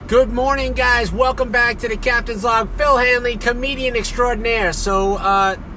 Good morning, guys. Welcome back to the Captain's Log. Phil Hanley, comedian extraordinaire. So,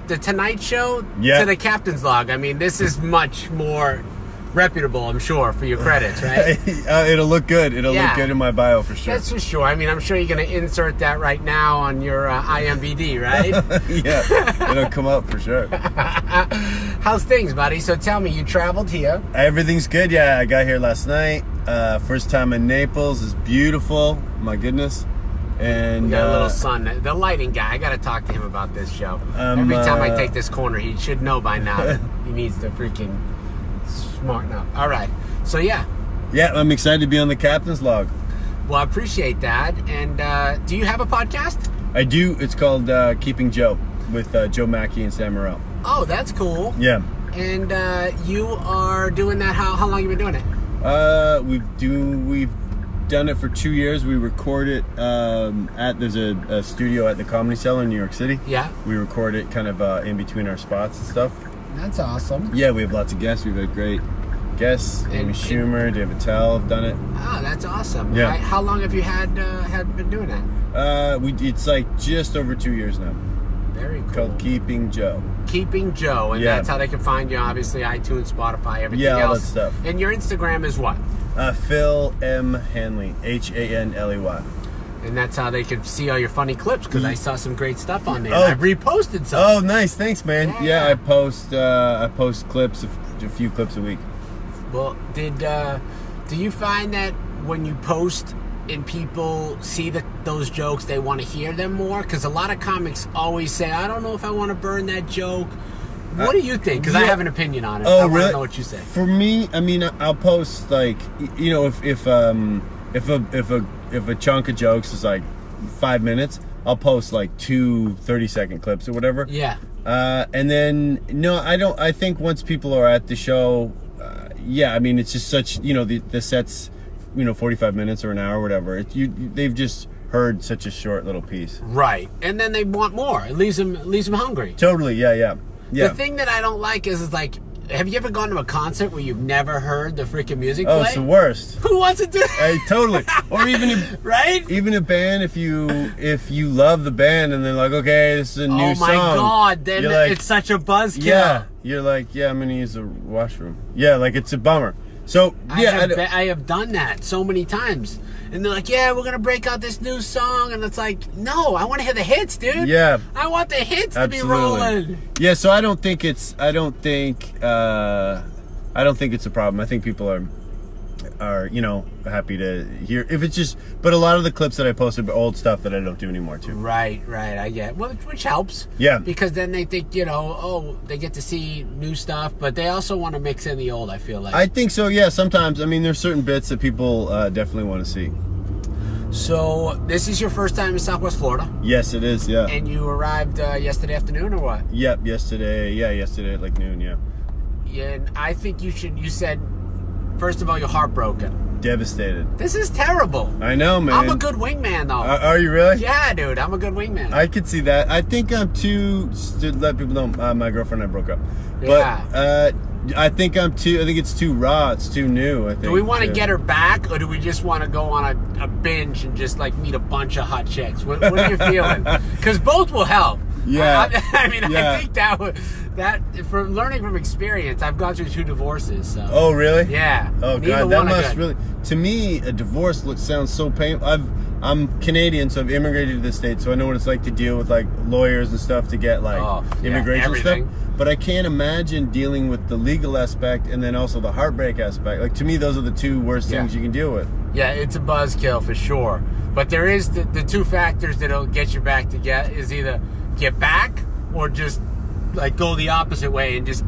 the Tonight Show to the Captain's Log. I mean, this is much more reputable, I'm sure, for your credits, right? It'll look good. It'll look good in my bio for sure. That's for sure. I mean, I'm sure you're going to insert that right now on your IMDb, right? Yeah, it'll come up for sure. How's things, buddy? So tell me, you traveled here. Everything's good, yeah. I got here last night. First time in Naples. It's beautiful. My goodness. And we got a little sun. The lighting guy, I got to talk to him about this show. Every time I take this corner, he should know by now that he needs to freaking smarten up. All right. So, yeah. Yeah, I'm excited to be on the Captain's Log. Well, I appreciate that. And do you have a podcast? I do. It's called Keeping Joe with Joe Mackey and Sam Morrell. Oh, that's cool. Yeah. And you are doing that. How long have you been doing it? We've done it for 2 years. We record it there's a studio at the Comedy Cellar in New York City. Yeah. We record it kind of in between our spots and stuff. That's awesome. Yeah, we have lots of guests. We've had great guests. Amy Schumer, David Attell have done it. Oh, that's awesome. Yeah. How long have you had been doing that? It's like just over 2 years now. Very cool. Called Keeping Joe. Keeping Joe, and that's how they can find you. Obviously, iTunes, Spotify, everything else. Yeah, all that stuff. And your Instagram is what? Phil M. Hanley, Hanley. And that's how they can see all your funny clips, because I saw some great stuff on there. I reposted some. Oh, nice. Thanks, man. Yeah, I post clips, a few clips a week. Well, do you find that when you post and people see those jokes, they want to hear them more? Because a lot of comics always say, I don't know if I want to burn that joke. What do you think? Because I have an opinion on it. Oh, I want really? to know what you say. For me, I mean, I'll post like, you know, if a chunk of jokes is like 5 minutes, I'll post like 2 30-second clips or whatever. Yeah. And then I think once people are at the show, I mean, it's just such, you know, the sets, 45 minutes or an hour or whatever. They've just heard such a short little piece. Right. And then they want more. It leaves them hungry. Totally. Yeah. The thing that I don't like is like, have you ever gone to a concert where you've never heard the freaking music play? Oh, it's the worst. Who wants to do that? Hey, totally. Or even right? Even a band, if you love the band and they're like, okay, this is a new song. Oh my God, then it's such a buzzkill. Yeah. You're like, yeah, I'm gonna use the washroom. Yeah, like it's a bummer. So I have done that so many times, and they're like, "Yeah, we're gonna break out this new song," and it's like, "No, I want to hear the hits, dude. Yeah, I want the hits to be rolling." Yeah, so I don't think it's a problem. I think people are happy to hear if it's just. But a lot of the clips that I posted are old stuff that I don't do anymore too. Right. I get which helps. Yeah, because then they think they get to see new stuff, but they also want to mix in the old. I feel like. I think so. Yeah, sometimes. I mean, there's certain bits that people definitely want to see. So this is your first time in Southwest Florida? Yes, it is. Yeah. And you arrived yesterday afternoon, or what? Yep, yesterday. Yeah, yesterday at like noon. Yeah. Yeah, and I think you said, first of all, you're heartbroken. Devastated. This is terrible. I know, man. I'm a good wingman, though. Are you really? Yeah, dude. I'm a good wingman. I could see that. I think I'm too. To let people know, my girlfriend and I broke up. Yeah. But I think it's too raw. It's too new. I think. Do we want to get her back, or do we just want to go on a binge and just like meet a bunch of hot chicks? What are you feeling? Because both will help. Yeah. I think that from learning from experience, I've gone through 2 divorces. So. Oh, really? Yeah. Oh, God, that must really. To me, a divorce sounds so painful. I'm Canadian, so I've immigrated to the States, so I know what it's like to deal with like lawyers and stuff to get like immigration stuff. But I can't imagine dealing with the legal aspect and then also the heartbreak aspect. Like, to me, those are the 2 worst things you can deal with. Yeah, it's a buzzkill for sure. But there is the 2 factors that'll get you back to is either get back or just like go the opposite way and just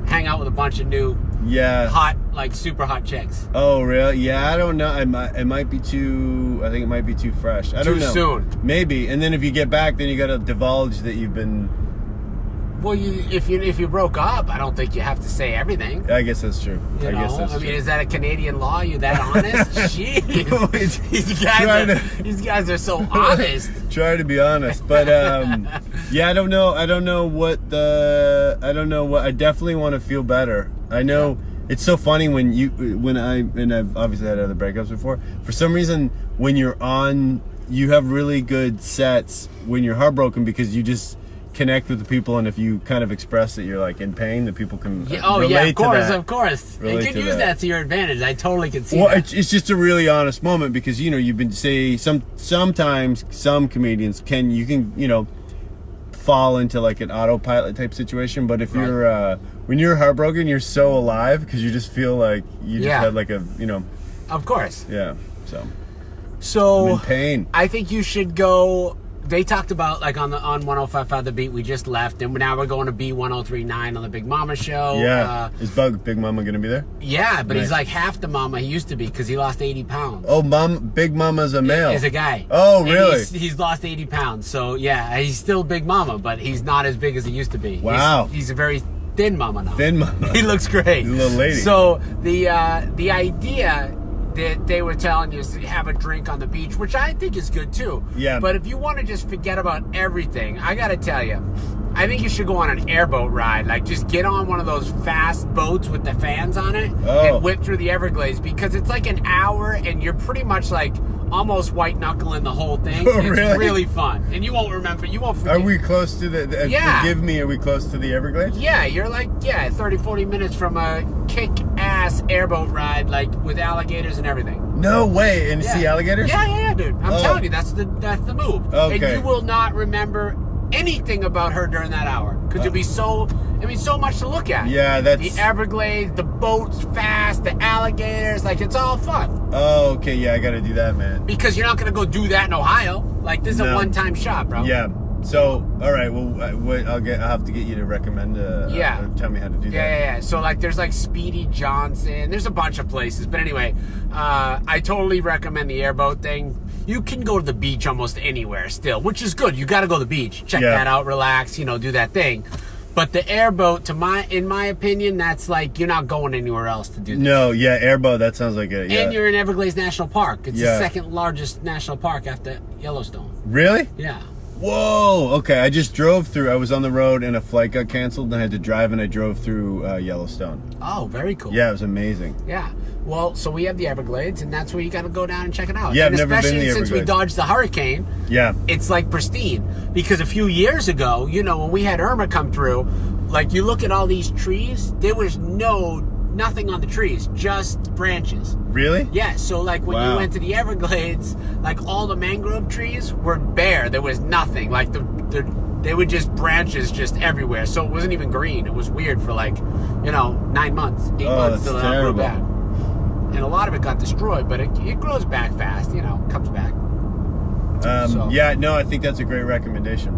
hang out with a bunch of new hot, like super hot chicks. Oh, really? Yeah, I don't know. It might be too. I think it might be too fresh. I don't know. Too soon. Maybe. And then if you get back, then you got to divulge that you've been. Well, if you broke up, I don't think you have to say everything. I guess that's true. I mean, is that a Canadian law? You that honest? Jeez. These guys are so honest. Try to be honest, but I don't know. I don't know what. I definitely want to feel better. I know It's so funny when I've obviously had other breakups before. For some reason, when you're on, you have really good sets when you're heartbroken because you just connect with the people, and if you kind of express that you're like in pain, that people can relate to that. Of course. You can use that to your advantage. I totally can see that. Well, it's just a really honest moment because, you know, you've been sometimes some comedians can fall into like an autopilot type situation, but if you're when you're heartbroken, you're so alive because you just feel like you just had like a, you know. Of course. Yeah. So I'm in pain. I think you should go. They talked about like on 105.5 The Beat. We just left, and now we're going to be 103.9 on the Big Mama show. Yeah, is Big Mama going to be there? Yeah, but he's like half the mama he used to be because he lost 80 pounds. Oh, Big Mama's a male. He's a guy. Oh, really? He's lost 80 pounds. So yeah, he's still Big Mama, but he's not as big as he used to be. Wow. He's a very thin mama now. Thin mama. He looks great. He's a little lady. So the idea that they were telling you to have a drink on the beach, which I think is good too. Yeah. But if you want to just forget about everything, I gotta tell you, I think you should go on an airboat ride. Like, just get on one of those fast boats with the fans on it and whip through the Everglades, because it's like an hour and you're pretty much like almost white knuckling the whole thing. Oh, it's really fun, and you won't forget. Are we close to the? Yeah. Forgive me. Are we close to the Everglades? Yeah, you're like 30-40 minutes from a kick-ass airboat ride, like with alligators and everything. No way. And see alligators? Yeah, dude. I'm telling you, that's the move. Okay. And you will not remember anything about her during that hour because you'll be so much to look at. Yeah, that's the Everglades, the boats fast, the alligators, like it's all fun. Oh, okay, yeah, I gotta do that, man. Because you're not gonna go do that in Ohio. Like, this is a one-time shot, bro. Yeah. So, all right, well, I'll have to get you to recommend. Or tell me how to do that. Yeah. So like, there's like Speedy Johnson. There's a bunch of places, but anyway, I totally recommend the airboat thing. You can go to the beach almost anywhere still, which is good. You got to go to the beach, check that out, relax, do that thing. But the airboat, in my opinion, that's like, you're not going anywhere else to do that. No, yeah, airboat, that sounds like it. Yeah. And you're in Everglades National Park. It's the second largest national park after Yellowstone. Really? Yeah. Whoa, okay, I just drove through. I was on the road and a flight got canceled and I had to drive, and I drove through Yellowstone. Oh, very cool. Yeah, it was amazing. Yeah. Well, so we have the Everglades, and that's where you got to go down and check it out. Yeah, and I've never been to the especially Everglades. since we dodged the hurricane. Yeah. It's like pristine. Because a few years ago, when we had Irma come through, like, you look at all these trees, there was nothing on the trees, just branches. Really? Yeah, so like when you went to the Everglades, like all the mangrove trees were bare. There was nothing. Like they were just branches just everywhere. So it wasn't even green. It was weird for like, 9 months, 8 months till it grew back. And a lot of it got destroyed, but it grows back fast, comes back. Yeah, no, I think that's a great recommendation.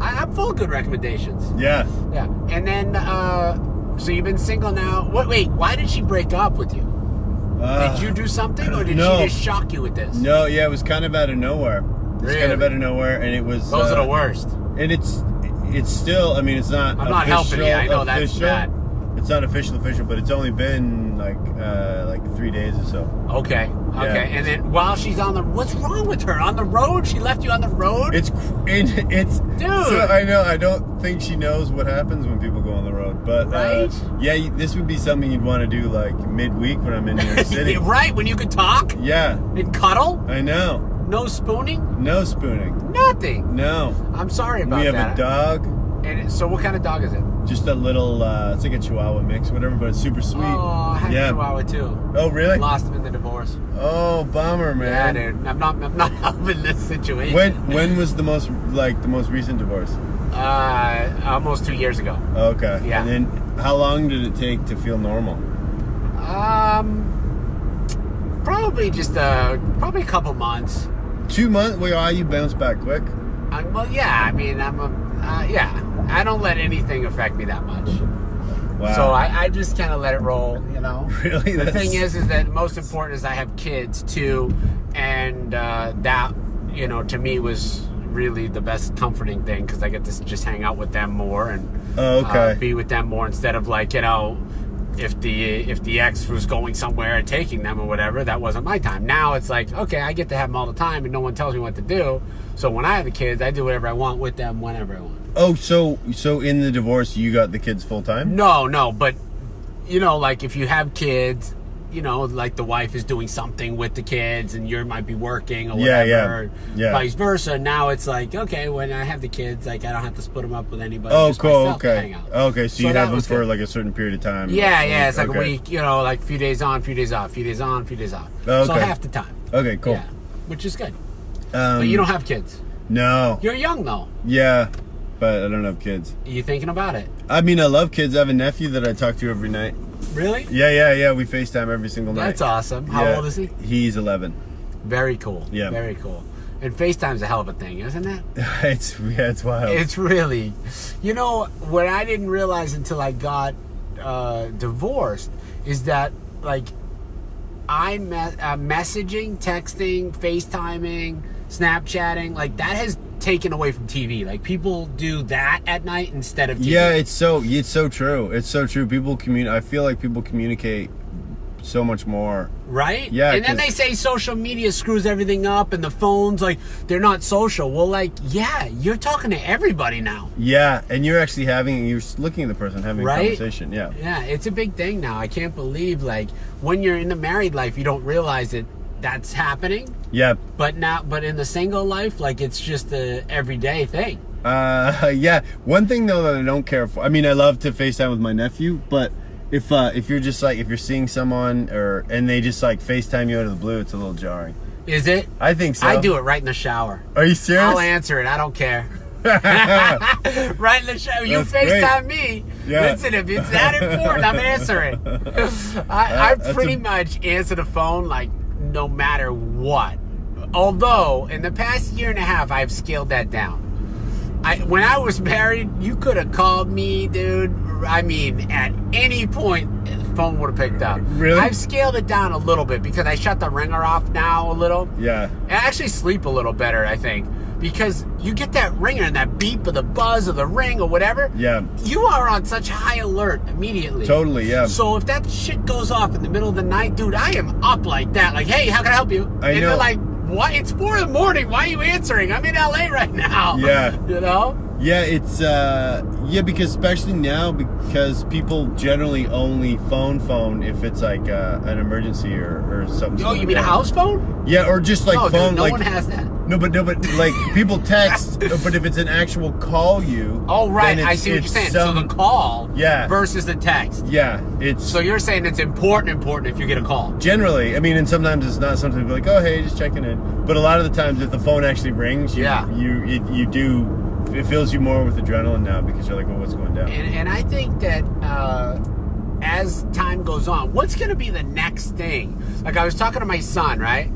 I'm full of good recommendations. Yeah. Yeah. And then, so you've been single now. Wait, why did she break up with you? Did you do something, or did she just shock you with this? No, yeah, it was kind of out of nowhere. Kind of out of nowhere, and it was... Those are the worst. And it's still, I mean, it's not I'm not helping you, I know that's bad. It's not official, but it's only been like 3 days or so. Okay. And then while she's what's wrong with her? On the road? She left you on the road? It's dude. So I know. I don't think she knows what happens when people go on the road, but yeah, this would be something you'd want to do like midweek when I'm in New York City. Right, when you could talk. Yeah. And cuddle. I know. No spooning. No spooning. Nothing. No. I'm sorry about that. We have a dog. And so, what kind of dog is it? Just a little, it's like a Chihuahua mix, whatever, but it's super sweet. Oh, I had a Chihuahua too. Oh, really? Lost him in the divorce. Oh, bummer, man. Yeah, dude. I'm not helping this situation. When was the most recent divorce? Almost 2 years ago. Okay. Yeah. And then, how long did it take to feel normal? Probably probably a couple months. 2 months? Well, you bounced back quick. Well, yeah. I mean, I don't let anything affect me that much. Wow. So I just kind of let it roll, Really? The thing is that most important is I have kids too, and that, to me was really the best comforting thing, because I get to just hang out with them more and be with them more, instead of like, if the ex was going somewhere and taking them or whatever, that wasn't my time. Now it's like, okay, I get to have them all the time and no one tells me what to do. So when I have the kids, I do whatever I want with them whenever I want. Oh, so in the divorce, you got the kids full time? No, but like if you have kids you know, like the wife is doing something with the kids and you might be working or whatever, vice versa. Now it's like, okay, when I have the kids, like I don't have to split them up with anybody. Oh, just cool. myself to Okay. hang out. Okay, so you have them for like a certain period of time. Yeah, it's like a week, you know, like a few days on, few days off, few days on, few days off. Okay. So half the time. Okay, cool. Yeah, which is good. But you don't have kids. No. You're young though. Yeah, but I don't have kids. Are you thinking about it? I mean, I love kids. I have a nephew that I talk to every night. Really? Yeah. We FaceTime every single night. That's awesome. How old is he? He's 11. Very cool. Yeah. Very cool. And FaceTime's a hell of a thing, isn't it? It's wild. It's really, you know, what I didn't realize until I got divorced is that, like, messaging, texting, FaceTiming, Snapchatting, like, that has taken away from TV. Like, people do that at night instead of TV. Yeah, it's so true. It's so true. People I feel like people communicate so much more. Right? Yeah. And then they say social media screws everything up and the phones, like, they're not social. Well, like, yeah, you're talking to everybody now. Yeah, and you're actually you're looking at the person having a conversation. Yeah. Yeah, it's a big thing now. I can't believe, like, when you're in the married life, you don't realize that's happening. Yeah. But in the single life, like, it's just a everyday thing. Yeah. One thing though that I don't care for. I mean, I love to FaceTime with my nephew, but if you're just like, if you're seeing someone and they just like FaceTime you out of the blue, it's a little jarring. Is it? I think so. I do it right in the shower. Are you serious? I'll answer it. I don't care. Right in the shower. You FaceTime me. Yeah. Listen, if it's that important, I'm answering. I pretty much answer the phone like no matter what. Although in the past year and a half, I've scaled that down. When I was married, you could have called me, dude. I mean, at any point, the phone would have picked up. Really? I've scaled it down a little bit because I shut the ringer off now a little. Yeah. I actually sleep a little better, I think, because you get that ringer and that beep or the buzz or the ring or whatever. Yeah. You are on such high alert immediately. Totally, yeah. So if that shit goes off in the middle of the night, dude, I am up like that. Like, hey, how can I help you? I know. They're like, what? It's 4 a.m. Why are you answering? I'm in LA right now. Yeah. You know? Yeah, it's because especially now, because people generally only phone if it's like an emergency or something. Oh, you mean a house phone? Yeah, or just like no, phone. Dude, no like, one has that. No, but like people text, but if it's an actual call you. Oh, right. I see what you're saying. So the call versus the text. Yeah, it's. So you're saying it's important if you get a call. Generally, I mean, and sometimes it's not. Sometimes people are like, oh, hey, just checking in. But a lot of the times, if the phone actually rings, you do. It fills you more with adrenaline now because you're like, well, what's going down? And I think that as time goes on, what's going to be the next thing? Like, I was talking to my son, right?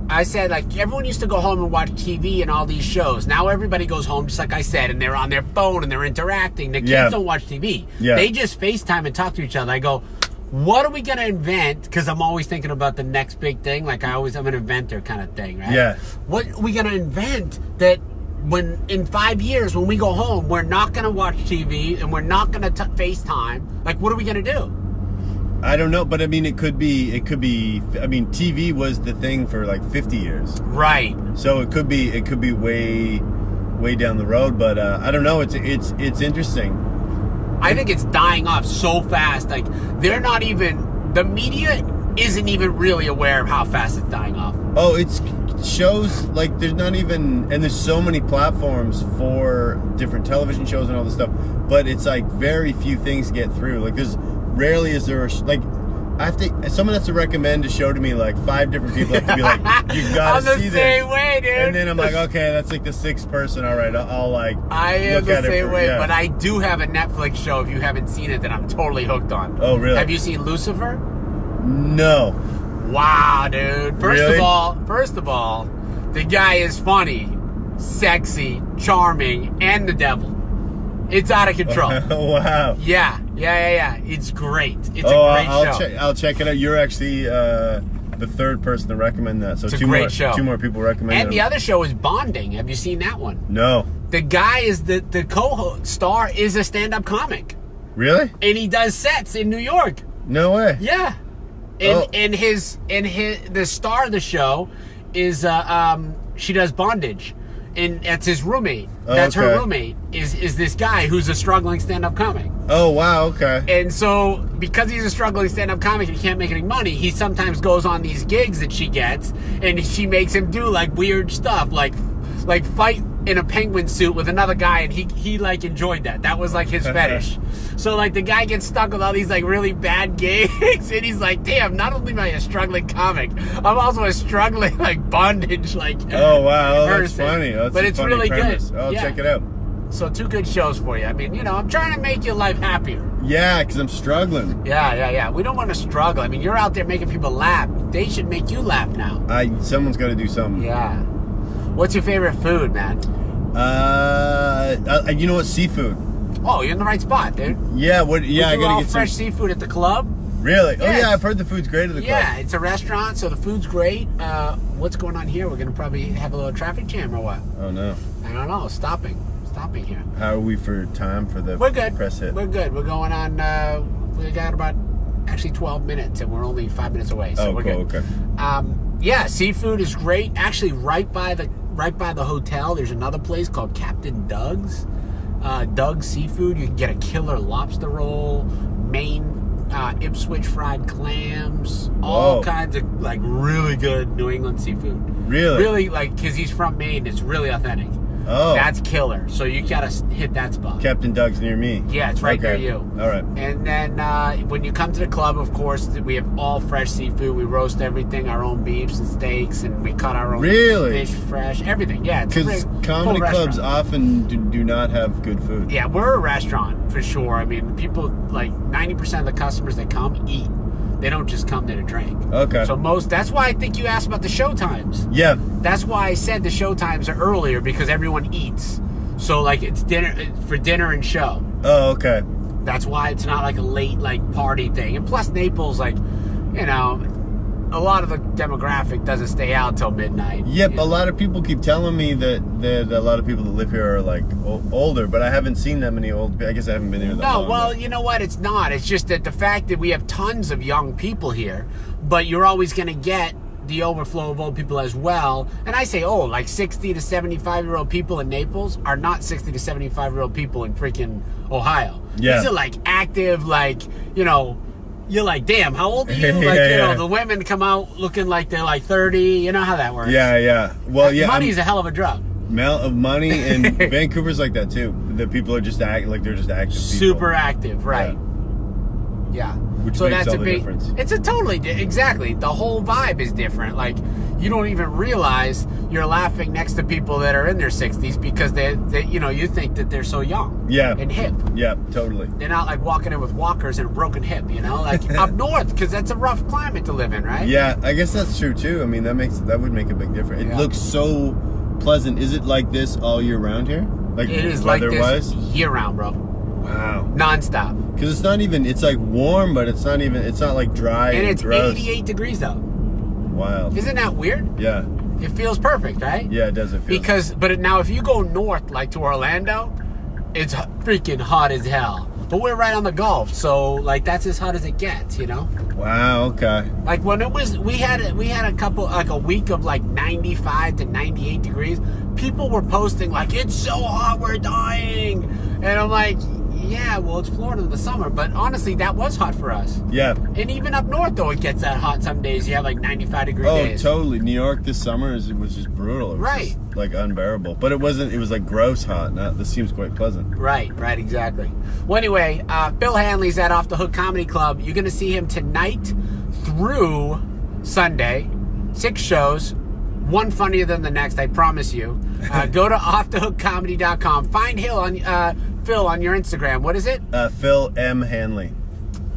I said, like, everyone used to go home and watch TV and all these shows. Now everybody goes home, just like I said, and they're on their phone and they're interacting. The kids don't watch TV. Yeah. They just FaceTime and talk to each other. I go, what are we going to invent? Because I'm always thinking about the next big thing. Like, I'm an inventor kind of thing, right? Yeah. What are we going to invent that when in 5 years when we go home we're not going to watch TV and we're not going to FaceTime? Like, what are we going to do? I don't know, but I mean, it could be I mean, TV was the thing for like 50 years, right? So it could be way down the road, but I don't know. It's interesting. I think it's dying off so fast. Like, the media isn't even really aware of how fast it's dying off. Oh, it's shows like there's not even, and there's so many platforms for different television shows and all this stuff, but it's like very few things get through. Like, there's rarely is there someone has to recommend a show to me. Like 5 different people have to be like, you gotta see this. I'm the same way, dude. And then I'm like, okay, that's like the 6th person. All right, I'll like. I am the same way, but I do have a Netflix show. If you haven't seen it, that I'm totally hooked on. Oh, really? Have you seen Lucifer? No. Wow, dude. First of all, the guy is funny, sexy, charming, and the devil. It's out of control. Wow. Yeah. It's great. It's a great show. I'll check it out. You're actually the 3rd person to recommend that. So it's a great show. 2 more people recommend it. And the other show is Bonding. Have you seen that one? No. The guy is the co-star is a stand-up comic. Really? And he does sets in New York. No way. Yeah. And the star of the show is she does bondage, and that's his roommate. That's her roommate. Is this guy who's a struggling stand-up comic. Oh wow, okay. And so because he's a struggling stand-up comic and he can't make any money, he sometimes goes on these gigs that she gets, and she makes him do like weird stuff, like fight in a penguin suit with another guy, and he like enjoyed that. That was like his fetish. So like the guy gets stuck with all these like really bad gigs, and he's like, damn, not only am I a struggling comic, I'm also a struggling like bondage like oh wow, person. That's funny. That's but it's funny really premise. good. I'll check it out. So 2 good shows for you. I mean, you know, I'm trying to make your life happier. Yeah, because I'm struggling. Yeah. We don't want to struggle. I mean, you're out there making people laugh. They should make you laugh now. Someone's got to do something. Yeah. What's your favorite food, man? You know what? Seafood. Oh, you're in the right spot, dude. Yeah. What? Yeah, I gotta get fresh seafood at the club. Really? Yeah, oh yeah, I've heard the food's great at the club. Yeah, it's a restaurant, so the food's great. What's going on here? We're gonna probably have a little traffic jam or what? Oh no. I don't know. Stopping here. How are we for time for the We're good. press hit? We're good. We're going on. We got about actually 12 minutes, and we're only 5 minutes away. So we're cool, good. Okay. Yeah, seafood is great. Actually, right by the hotel, there's another place called Captain Doug's. Doug's Seafood. You can get a killer lobster roll, Maine Ipswich fried clams, all kinds of like really good New England seafood. Really like, because he's from Maine, it's really authentic. Oh, that's killer. So you gotta hit that spot. Captain Doug's near me. Yeah, it's right near you. All right. And then when you come to the club, of course, we have all fresh seafood. We roast everything, our own beefs and steaks, and we cut our own fish fresh, everything. Yeah, it's because comedy clubs often do not have good food. Yeah, we're a restaurant for sure. I mean, people, like 90% of the customers that come eat. They don't just come there to drink. Okay. So that's why I think you asked about the show times. Yeah. That's why I said the show times are earlier, because everyone eats. So like it's dinner and show. Oh, okay. That's why it's not like a late like party thing. And plus Naples, like, you know, a lot of the demographic doesn't stay out till midnight. Yep, a lot of people keep telling me that a lot of people that live here are like older, but I haven't seen that many old. I guess I haven't been here that long. No, well, you know what? It's not. It's just that the fact that we have tons of young people here, but you're always going to get the overflow of old people as well. And I say old, like 60 to 75-year-old people in Naples are not 60 to 75-year-old people in freaking Ohio. Yeah. These are like active, like, you know, you're like, damn, how old are you? Like, you know, the women come out looking like they're like 30. You know how that works. Yeah. Well, yeah. Money's a hell of a drug. Amount of money, and Vancouver's like that too. The people are just like they're just active people. Super active, right? Yeah. Which so makes that's all the difference. It's a totally exactly. The whole vibe is different. Like, you don't even realize you're laughing next to people that are in their 60s because they you know, you think that they're so young. Yeah. And hip. Yeah, totally. They're not like walking in with walkers and a broken hip, you know, like up north, because that's a rough climate to live in, right? Yeah, I guess that's true too. I mean, that would make a big difference. It looks so pleasant. Is it like this all year round here? Like it is like this year round, bro. Wow. Non-stop. Because it's not even, it's like warm, but it's not like dry and it's gross. 88 degrees though. Wild. Isn't that weird? Yeah. It feels perfect, right? Yeah, it does. It feels but now if you go north, like to Orlando, it's freaking hot as hell. But we're right on the Gulf, so like that's as hot as it gets, you know? Wow, okay. Like when it was, we had a couple, like a week of like 95 to 98 degrees. People were posting like, it's so hot, we're dying. And I'm like, yeah, well, it's Florida in the summer, but honestly, that was hot for us. Yeah. And even up north, though, it gets that hot some days. You have like 95-degree days. Oh, totally. New York this summer was just brutal. It was right. Just, like unbearable. But it wasn't. It was like gross hot. This seems quite pleasant. Right, exactly. Well, anyway, Phil Hanley's at Off the Hook Comedy Club. You're going to see him tonight through Sunday. 6 shows. One funnier than the next, I promise you. Go to offthehookcomedy.com. Find Phil on your Instagram. What is it? Phil M. Hanley.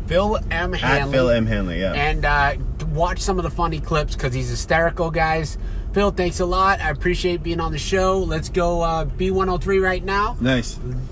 Phil M. Hanley. At Phil M. Hanley, yeah. And watch some of the funny clips because he's hysterical, guys. Phil, thanks a lot. I appreciate being on the show. Let's go B103 right now. Nice.